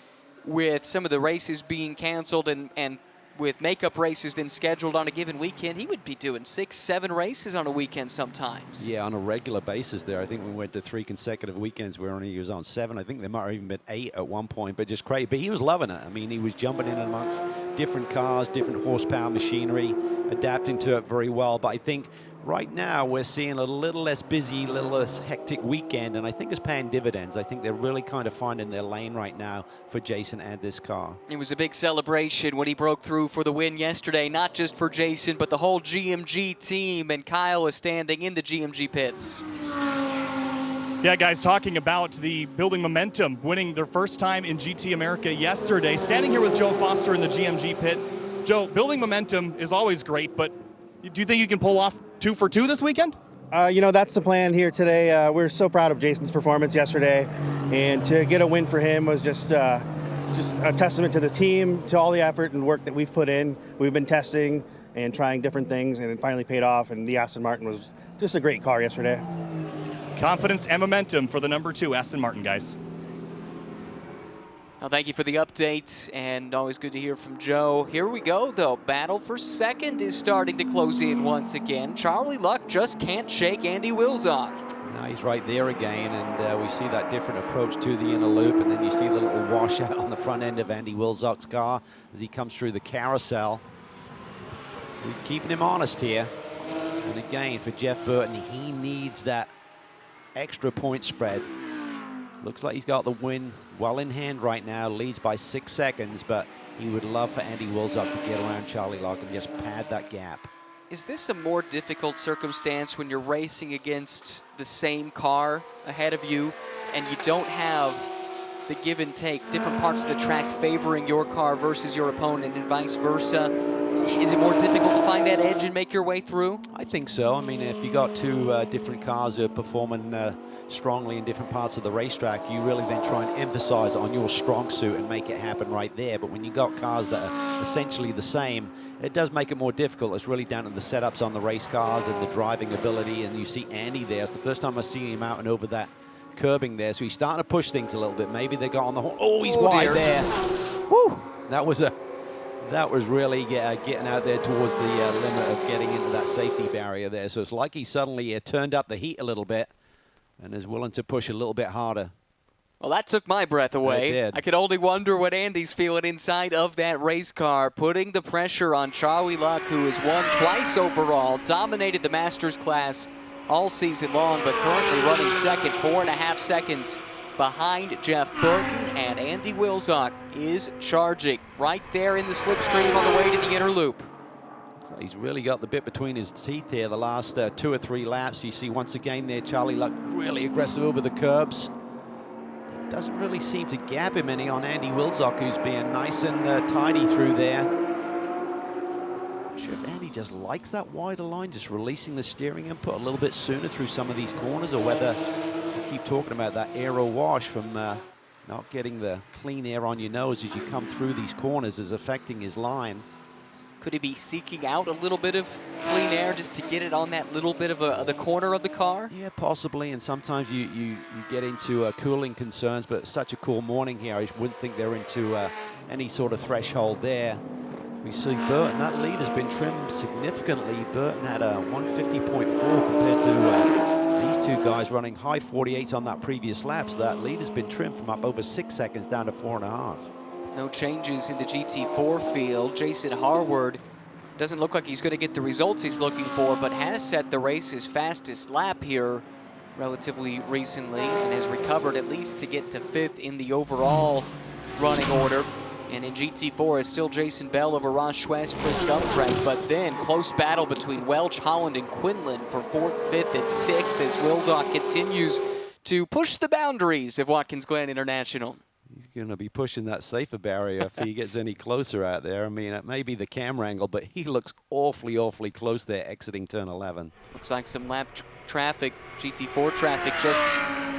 with some of the races being canceled and with makeup races then scheduled on a given weekend, he would be doing 6, 7 races on a weekend sometimes. Yeah, on a regular basis there. I think we went to 3 consecutive weekends where he was on 7. I think there might have even been 8 at one point, but just crazy. But he was loving it. I mean, he was jumping in amongst different cars, different horsepower machinery, adapting to it very well. But I think right now we're seeing a little less busy, a little less hectic weekend, and I think it's paying dividends. I think they're really kind of finding their lane right now for Jason and this car. It was a big celebration when he broke through for the win yesterday, not just for Jason, but the whole GMG team, and Kyle is standing in the GMG pits. Yeah, guys, talking about the building momentum, winning their first time in GT America yesterday. Standing here with Joe Foster in the GMG pit. Joe, building momentum is always great, but do you think you can pull off 2 for 2 this weekend? You know, that's the plan here today. We're so proud of Jason's performance yesterday, and to get a win for him was just a testament to the team, to all the effort and work that we've put in. We've been testing and trying different things, and it finally paid off, and the Aston Martin was just a great car yesterday. Confidence and momentum for the number 2 Aston Martin, guys. Well, thank you for the update, and always good to hear from Joe. Here we go, though. Battle for second is starting to close in once again. Charlie Luck just can't shake Andy Wilczak. Now he's right there again, and we see that different approach to the inner loop, and then you see the little washout on the front end of Andy Wilczak's car as he comes through the carousel. We're keeping him honest here. And again, for Jeff Burton, he needs that extra point spread. Looks like he's got the win well in hand right now, leads by 6 seconds, but he would love for Andy Wilczak to get around Charlie Luck and just pad that gap. Is this a more difficult circumstance when you're racing against the same car ahead of you and you don't have the give and take, different parts of the track favoring your car versus your opponent and vice versa? Is it more difficult to find that edge and make your way through? I think so. I mean, if you got 2 different cars that are performing strongly in different parts of the racetrack, you really then try and emphasize on your strong suit and make it happen right there. But when you got cars that are essentially the same, it does make it more difficult. It's really down to the setups on the race cars and the driving ability. And you see Andy there. It's the first time I've seen him out and over that curbing there. So he's starting to push things a little bit. Maybe they got on the horn. Oh, he's wide dear. there. Woo! That was really getting out there towards the limit of getting into that safety barrier there. So it's like he suddenly turned up the heat a little bit and is willing to push a little bit harder. Well, that took my breath away. It did. I could only wonder what Andy's feeling inside of that race car, putting the pressure on Charlie Luck, who has won twice overall, dominated the Masters class all season long, but currently running second, 4.5 seconds behind Jeff Burton, and Andy Wilczak is charging right there in the slipstream on the way to the inner loop. So he's really got the bit between his teeth here the last 2 or 3 laps. You see once again there Charlie Luck really aggressive over the curbs. Doesn't really seem to gap him any on Andy Wilczak, who's being nice and tidy through there. Not sure if Andy just likes that wider line, just releasing the steering input a little bit sooner through some of these corners, or whether, as we keep talking about, that aero wash from not getting the clean air on your nose as you come through these corners is affecting his line. Could he be seeking out a little bit of clean air just to get it on that little bit of the corner of the car? Yeah, possibly, and sometimes you get into cooling concerns, but it's such a cool morning here, I wouldn't think they're into any sort of threshold there. We see Burton, that lead has been trimmed significantly. Burton had a 150.4 compared to these 2 guys running high 48s on that previous lap, so that lead has been trimmed from up over 6 seconds down to 4.5. No changes in the GT4 field. Jason Harward doesn't look like he's going to get the results he's looking for, but has set the race's fastest lap here relatively recently and has recovered at least to get to 5th in the overall running order. And in GT4, it's still Jason Bell over Ross Schwest, Chris Gumprecht, but then close battle between Welch, Holland, and Quinlan for 4th, 5th, and 6th as Wilczak continues to push the boundaries of Watkins Glen International. He's going to be pushing that safer barrier if he gets any closer out there. I mean, it may be the camera angle, but he looks awfully, awfully close there exiting turn 11. Looks like some lap traffic, GT4 traffic just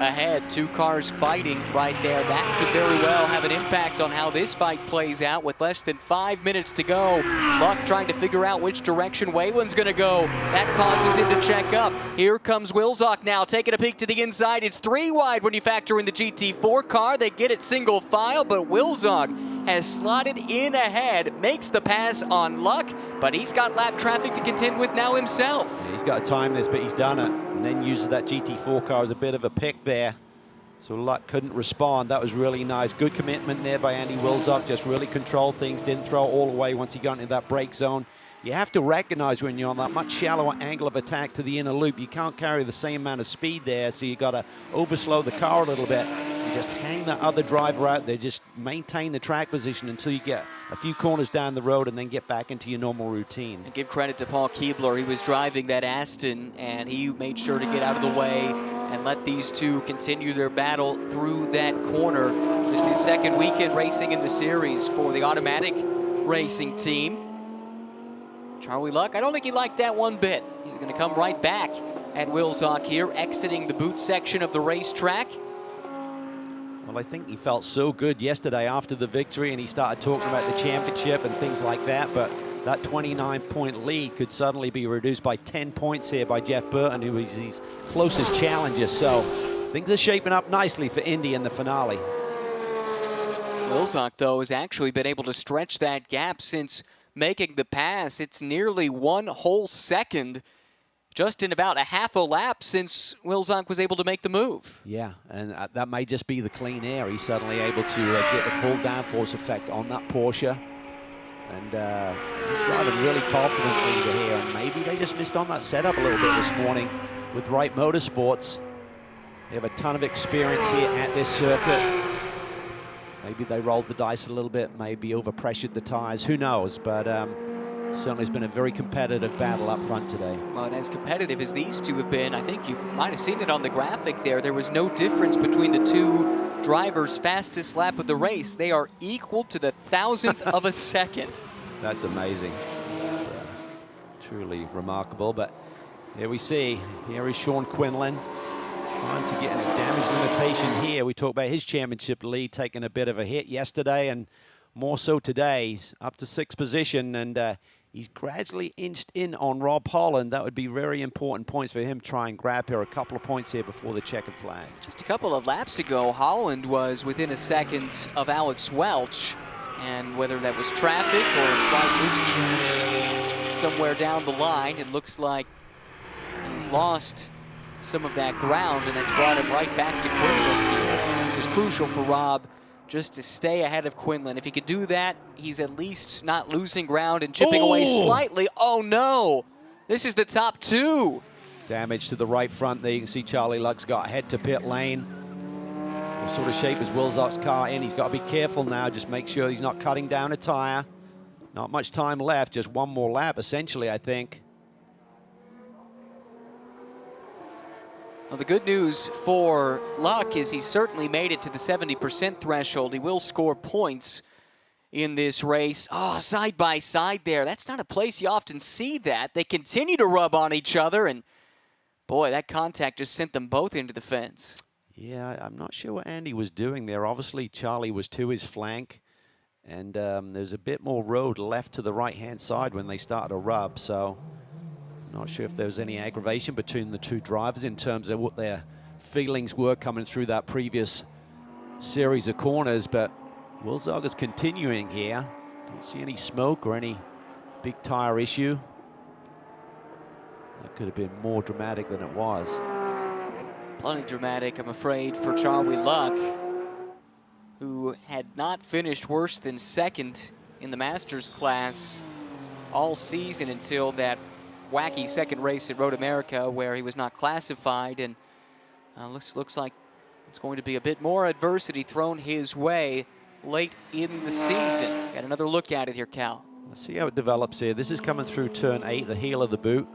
ahead. 2 cars fighting right there. That could very well have an impact on how this fight plays out with less than 5 minutes to go. Luck trying to figure out which direction Wayland's going to go. That causes him to check up. Here comes Wilczak now, taking a peek to the inside. It's 3 wide when you factor in the GT4 car. They get it single file, but Wilczak has slotted in ahead, makes the pass on Luck, but he's got lap traffic to contend with now himself. Yeah, he's got to time this, but he's done it. And then uses that GT4 car as a bit of a pick there. So Luck couldn't respond. That was really nice. Good commitment there by Andy Wilczek. Just really controlled things. Didn't throw all the way once he got into that brake zone. You have to recognize when you're on that much shallower angle of attack to the inner loop, you can't carry the same amount of speed there, so you got to overslow the car a little bit. You just hang that other driver out there, just maintain the track position until you get a few corners down the road and then get back into your normal routine. And give credit to Paul Keebler. He was driving that Aston, and he made sure to get out of the way and let these two continue their battle through that corner. Just his second weekend racing in the series for the automatic racing team. Charlie Luck, I don't think he liked that one bit. He's going to come right back at Wilczek here, exiting the boot section of the racetrack. Well, I think he felt so good yesterday after the victory, and he started talking about the championship and things like that, but that 29-point lead could suddenly be reduced by 10 points here by Jeff Burton, who is his closest challenger. So things are shaping up nicely for Indy in the finale. Wilczek, though, has actually been able to stretch that gap since making the pass. It's nearly 1 whole second, just in about a half a lap since Wilczek was able to make the move. Yeah, and that may just be the clean air. He's suddenly able to get the full downforce effect on that Porsche. And he's driving really confidently here, and maybe they just missed on that setup a little bit this morning with Wright Motorsports. They have a ton of experience here at this circuit. Maybe they rolled the dice a little bit, maybe overpressured the tires, who knows, but certainly it's been a very competitive battle up front today. Well, and as competitive as these two have been, I think you might have seen it on the graphic there. There was no difference between the two drivers' fastest lap of the race. They are equal to the 1,000th of a second. That's amazing. It's, truly remarkable, but here we see, here is Sean Quinlan trying to get a damage limitation here. We talked about his championship lead taking a bit of a hit yesterday, and more so today. He's up to 6th position, and he's gradually inched in on Rob Holland. That would be very important points for him to try and grab here, a couple of points here before the checkered flag. Just a couple of laps ago, Holland was within a second of Alex Welch, and whether that was traffic or a slight miscue somewhere down the line, it looks like he's lost some of that ground, and that's brought him right back to Quinlan. This is crucial for Rob, just to stay ahead of Quinlan. If he could do that, he's at least not losing ground and chipping away slightly. Oh no, this is the top two. Damage to the right front there. You can see Charlie Luck's got head to pit lane. The sort of shape as Wilczek's car in. He's got to be careful now. Just make sure he's not cutting down a tire. Not much time left, just one more lap essentially, I think. Well, the good news for Luck is he's certainly made it to the 70% threshold. He will score points in this race. Oh, side by side there. That's not a place you often see that. They continue to rub on each other, and boy, that contact just sent them both into the fence. Yeah, I'm not sure what Andy was doing there. Obviously, Charlie was to his flank, and there's a bit more road left to the right-hand side when they started to rub, so not sure if there was any aggravation between the two drivers in terms of what their feelings were coming through that previous series of corners, but Wilczek is continuing here. Don't see any smoke or any big tire issue. That could have been more dramatic than it was. Plenty dramatic, I'm afraid, for Charlie Luck, who had not finished worse than second in the Masters class all season until that wacky second race at Road America where he was not classified, and looks like it's going to be a bit more adversity thrown his way late in the season. Got another look at it here, Cal. Let's see how it develops here. This is coming through turn 8, the heel of the boot.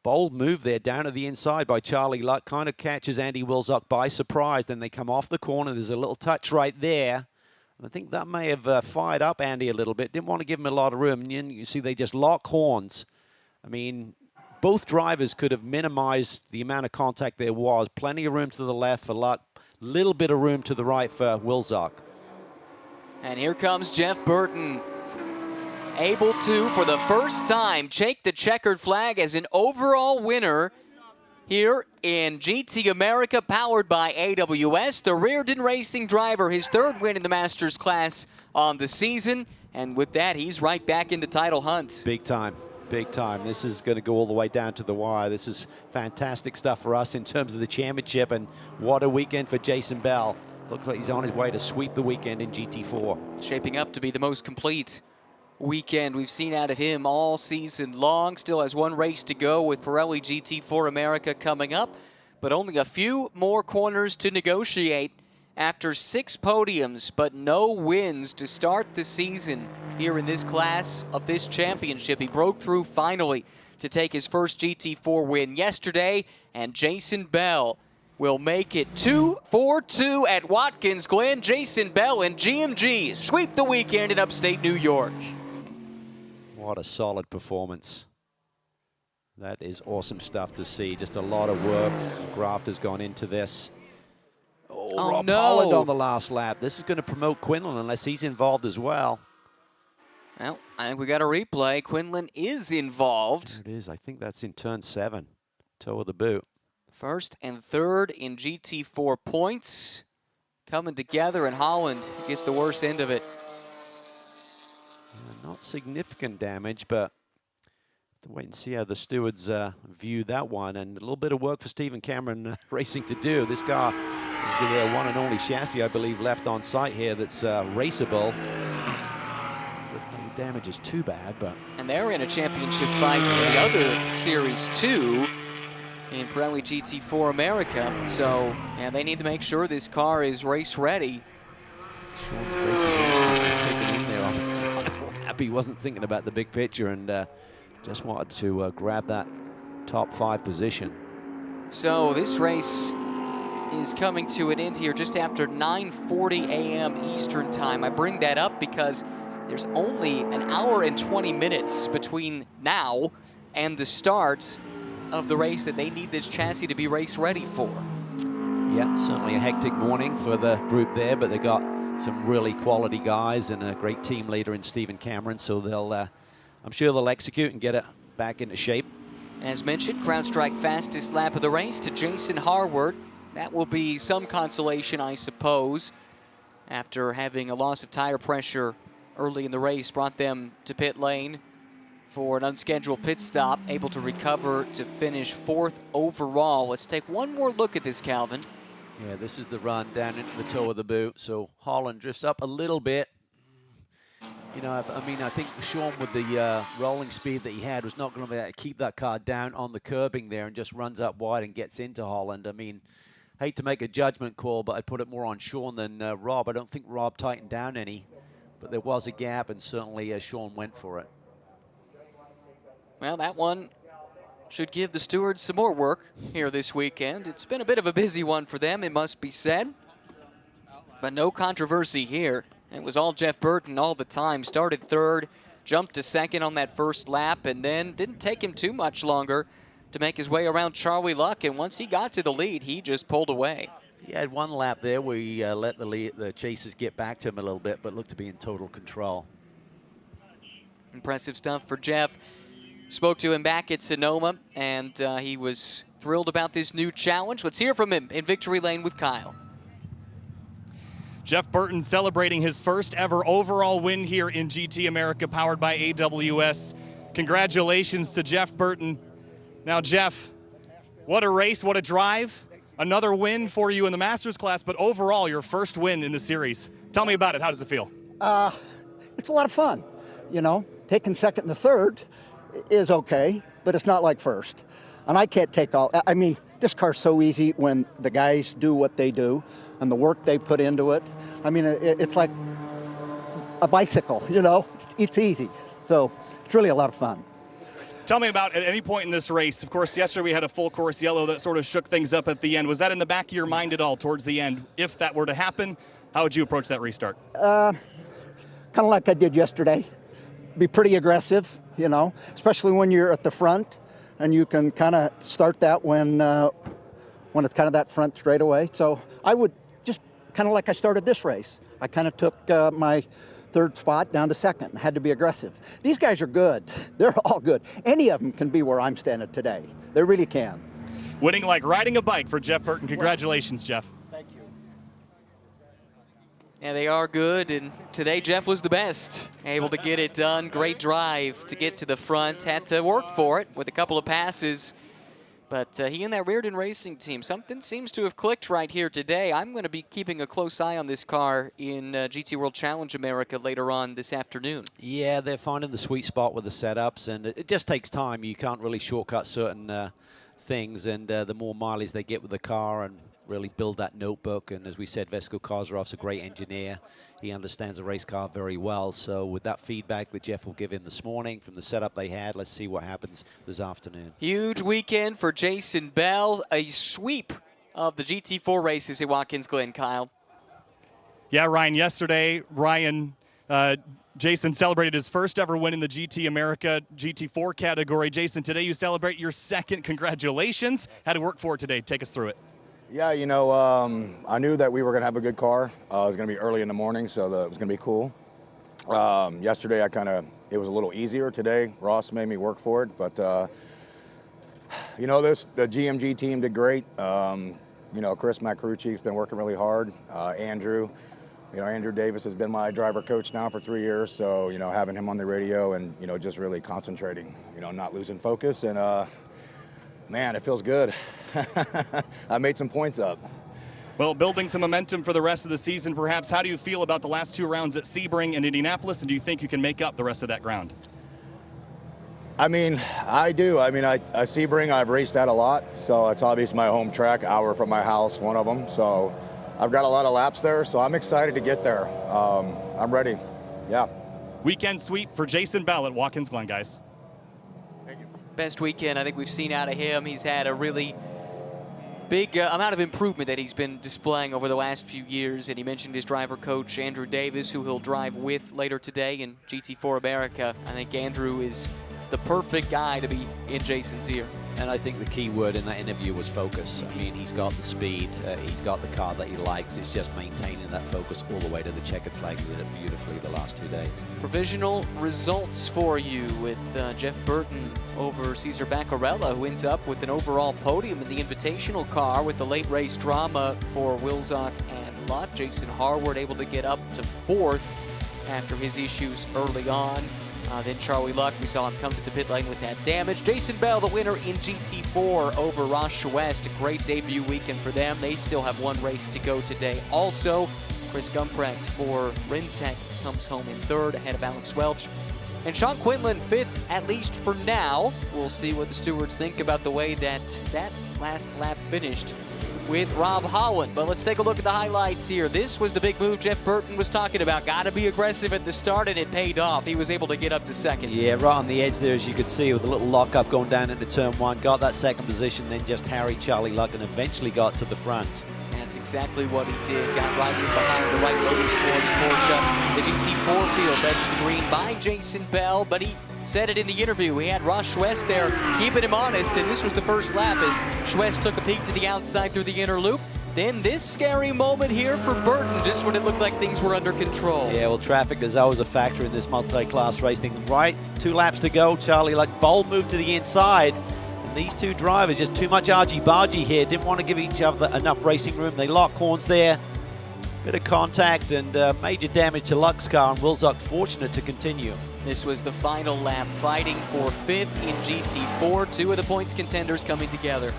Bold move there down to the inside by Charlie Luck. Kind of catches Andy Wilczek by surprise. Then they come off the corner. There's a little touch right there. And I think that may have fired up Andy a little bit. Didn't want to give him a lot of room. And you see they just lock horns. I mean, both drivers could have minimized the amount of contact there was. Plenty of room to the left for Luck. Little bit of room to the right for Wilczek. And here comes Jeff Burton, able to, for the first time, take the checkered flag as an overall winner here in GT America, powered by AWS. The Reardon Racing driver, his third win in the Masters class on the season. And with that, he's right back in the title hunt. Big time. big time. This is going to go all the way down to the wire. This is fantastic stuff for us in terms of the championship, and what a weekend for Jason Bell. Looks like he's on his way to sweep the weekend in GT4. Shaping up to be the most complete weekend we've seen out of him all season long. Still has one race to go with Pirelli GT4 America coming up, but only a few more corners to negotiate after 6 podiums, but no wins to start the season here in this class of this championship. He broke through finally to take his first GT4 win yesterday, and Jason Bell will make it 2-4-2 at Watkins Glen. Jason Bell and GMG sweep the weekend in upstate New York. What a solid performance. That is awesome stuff to see. Just a lot of work. Graft has gone into this. Oh, Rob Holland on the last lap. This is going to promote Quinlan unless he's involved as well. Well, I think we got a replay. Quinlan is involved. There it is. I think that's in turn 7. Toe of the boot. First and third in GT4 points coming together, and Holland gets the worst end of it. Not significant damage, but to wait and see how the stewards view that one. And a little bit of work for Stephen Cameron Racing to do. This car is the one and only chassis, I believe, left on site here that's raceable. The damage is too bad, but... And they're in a championship fight for the other Series 2 in Pirelli GT4 America. So, yeah, they need to make sure this car is race ready. Sean's racing taken in there on the final lap. He wasn't thinking about the big picture and just wanted to grab that top 5 position. So this race is coming to an end here just after 9:40 a.m. Eastern time. I bring that up because there's only an hour and 20 minutes between now and the start of the race that they need this chassis to be race ready for. Yeah, certainly a hectic morning for the group there, but they got some really quality guys and a great team leader in Stephen Cameron, so they'll, I'm sure they'll execute and get it back into shape. As mentioned, CrowdStrike fastest lap of the race to Jason Harward. That will be some consolation, I suppose, after having a loss of tire pressure early in the race, brought them to pit lane for an unscheduled pit stop, able to recover to finish 4th overall. Let's take one more look at this, Calvin. Yeah, this is the run down into the toe of the boot, so Holland drifts up a little bit. You know, I mean, I think Sean, with the rolling speed that he had, was not going to be able to keep that car down on the curbing there and just runs up wide and gets into Holland. I mean, hate to make a judgment call, but I put it more on Sean than Rob. I don't think Rob tightened down any, but there was a gap, and certainly Sean went for it. Well, that one should give the stewards some more work here this weekend. It's been a bit of a busy one for them, it must be said. But no controversy here. It was all Jeff Burton all the time. Started 3rd, jumped to 2nd on that first lap, and then didn't take him too much longer to make his way around Charlie Luck. And once he got to the lead, he just pulled away. He had one lap there where he let the chasers get back to him a little bit, but looked to be in total control. Impressive stuff for Jeff. Spoke to him back at Sonoma, and he was thrilled about this new challenge. Let's hear from him in Victory Lane with Kyle. Jeff Burton celebrating his first ever overall win here in GT America, powered by AWS. Congratulations to Jeff Burton. Now, Jeff, what a race, what a drive. Another win for you in the Masters class, but overall, your first win in the series. Tell me about it. How does it feel? It's a lot of fun. You know, taking 2nd and 3rd is okay, but it's not like 1st. And I can't take all, I mean, this car's so easy when the guys do what they do and the work they put into it. I mean, it's like a bicycle, you know, it's easy. So it's really a lot of fun. Tell me about, at any point in this race, of course, yesterday we had a full course yellow that sort of shook things up at the end. Was that in the back of your mind at all towards the end? If that were to happen, how would you approach that restart? Kind of like I did yesterday. Be pretty aggressive, you know, especially when you're at the front, and you can kind of start that when it's kind of that front straightaway. So I would just kind of like I started this race. I kind of took my 3rd spot down to 2nd. Had to be aggressive. These guys are good. They're all good. Any of them can be where I'm standing today. They really can. Winning like riding a bike for Jeff Burton. Congratulations, Jeff. Thank you. Yeah, they are good, and today Jeff was the best. Able to get it done. Great drive to get to the front. Had to work for it with a couple of passes. But he and that Reardon Racing team, something seems to have clicked right here today. I'm going to be keeping a close eye on this car in GT World Challenge America later on this afternoon. Yeah, they're finding the sweet spot with the setups, and it just takes time. You can't really shortcut certain things, and the more mileage they get with the car and really build that notebook. And as we said, Vesko Kazarov's a great engineer. He understands the race car very well. So with that feedback that Jeff will give him this morning from the setup they had, let's see what happens this afternoon. Huge weekend for Jason Bell. A sweep of the GT4 races at Watkins Glen, Kyle. Yeah, Ryan, yesterday, Jason celebrated his first ever win in the GT America GT4 category. Jason, today you celebrate your second. Congratulations. Had to work for it today. Take us through it. Yeah, you know, I knew that we were going to have a good car. It was going to be early in the morning, so it was going to be cool. Yesterday, it was a little easier. Today, Ross made me work for it. But, you know, the GMG team did great. You know, Chris Macrucci's been working really hard. Andrew Davis has been my driver coach now for 3 years. So, you know, having him on the radio and, you know, just really concentrating, you know, not losing focus. And, man, it feels good. I made some points up. Well, building some momentum for the rest of the season, perhaps. How do you feel about the last 2 rounds at Sebring and Indianapolis, and do you think you can make up the rest of that ground? I mean, I do. I mean, Sebring, I've raced that a lot, so it's obviously my home track, hour from my house, one of them. So I've got a lot of laps there, so I'm excited to get there. I'm ready. Yeah. Weekend sweep for Jason Bell at Watkins Glen, guys. Best weekend I think we've seen out of him. He's had a really big amount of improvement that he's been displaying over the last few years. And he mentioned his driver coach, Andrew Davis, who he'll drive with later today in GT4 America. I think Andrew is the perfect guy to be in Jason's ear. And I think the key word in that interview was focus. I mean, he's got the speed, he's got the car that he likes. It's just maintaining that focus all the way to the checkered flag. He did it beautifully the last 2 days. Provisional results for you with Jeff Burton over Cesar Baccarella, who ends up with an overall podium in the Invitational car with the late race drama for Wilczak and Luck. Jason Harward able to get up to 4th after his issues early on. Then Charlie Luck, we saw him come to the pit lane with that damage. Jason Bell, the winner in GT4 over Ross West. A great debut weekend for them. They still have 1 race to go today. Also, Chris Gumprecht for Rintec comes home in 3rd ahead of Alex Welch. And Sean Quinlan 5th, at least for now. We'll see what the stewards think about the way that last lap finished with Rob Holland. But let's take a look at the highlights here. This was the big move Jeff Burton was talking about. Got to be aggressive at the start, and it paid off. He was able to get up to 2nd. Yeah, right on the edge there, as you could see, with a little lockup going down into turn 1. Got that 2nd position, then just harried Charlie Luck and eventually got to the front. That's exactly what he did. Got right in behind the Wright Motorsports Porsche. The GT4 field led to the green by Jason Bell, but he said it in the interview. He had Ross Schwest there keeping him honest, and this was the first lap as Schwest took a peek to the outside through the inner loop. Then this scary moment here for Burton, just when it looked like things were under control. Yeah, well, traffic is always a factor in this multi-class racing. Right, 2 laps to go. Charlie Luck, bold move to the inside. And these 2 drivers, just too much argy-bargy here. Didn't want to give each other enough racing room. They lock horns there. Bit of contact and major damage to Luck's car, and Wilczak fortunate to continue. This was the final lap, fighting for 5th in GT4. 2 of the points contenders coming together.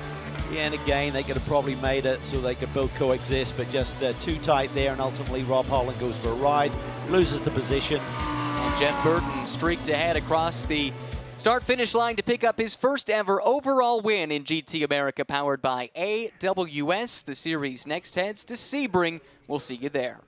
Yeah, and again, they could have probably made it so they could both coexist, but just too tight there, and ultimately Rob Holland goes for a ride, loses the position. And Jeff Burton streaked ahead across the start-finish line to pick up his first ever overall win in GT America, powered by AWS. The series next heads to Sebring. We'll see you there.